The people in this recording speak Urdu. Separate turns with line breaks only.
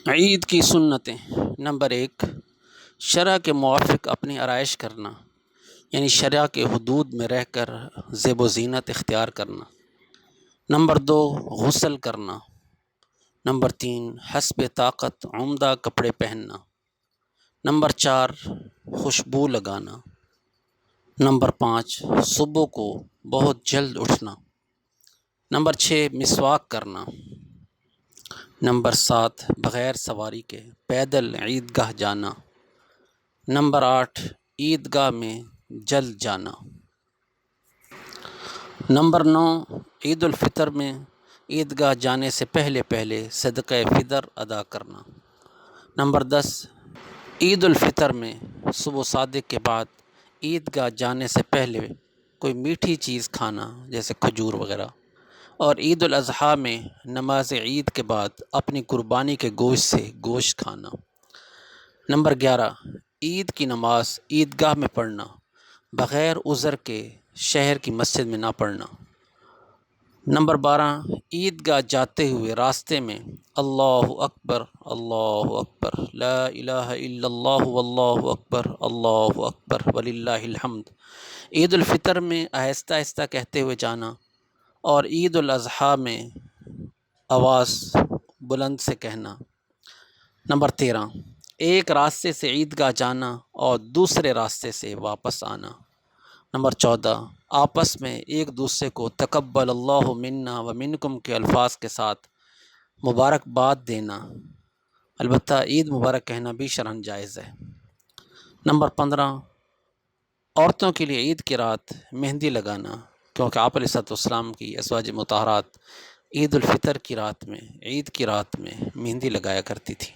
عید کی سنتیں۔ نمبر 1، شرع کے موافق اپنی آرائش کرنا، یعنی شرع کے حدود میں رہ کر زیب و زینت اختیار کرنا۔ نمبر 2، غسل کرنا۔ نمبر 3، حسب طاقت عمدہ کپڑے پہننا۔ نمبر 4، خوشبو لگانا۔ نمبر 5، صبح کو بہت جلد اٹھنا۔ نمبر 6، مسواک کرنا۔ نمبر 7، بغیر سواری کے پیدل عیدگاہ جانا۔ نمبر 8، عیدگاہ میں جلد جانا۔ نمبر 9، عید الفطر میں عیدگاہ جانے سے پہلے صدقہ فطر ادا کرنا۔ نمبر 10، عید الفطر میں صبح صادق کے بعد عیدگاہ جانے سے پہلے کوئی میٹھی چیز کھانا جیسے کھجور وغیرہ، اور عید الاضحیٰ میں نماز عید کے بعد اپنی قربانی کے گوشت سے گوشت کھانا۔ نمبر 11، عید کی نماز عیدگاہ میں پڑھنا، بغیر عذر کے شہر کی مسجد میں نہ پڑھنا۔ نمبر 12، عیدگاہ جاتے ہوئے راستے میں اللہ اکبر لا الہ الا اللہ واللہ اکبر وللہ الحمد عید الفطر میں آہستہ آہستہ کہتے ہوئے جانا، اور عید الاضحیٰ میں آواز بلند سے کہنا۔ نمبر 13، ایک راستے سے عیدگاہ جانا اور دوسرے راستے سے واپس آنا۔ نمبر 14، آپس میں ایک دوسرے کو تقبل اللہ منا و منکم کے الفاظ کے ساتھ مبارکباد دینا، البتہ عید مبارک کہنا بھی شرعاً جائز ہے۔ نمبر 15، عورتوں کے لیے عید کی رات مہندی لگانا، کیونکہ آپ علیہ السلام کی ازواج مطہرات عید الفطر کی رات میں، عید کی رات میں مہندی لگایا کرتی تھی۔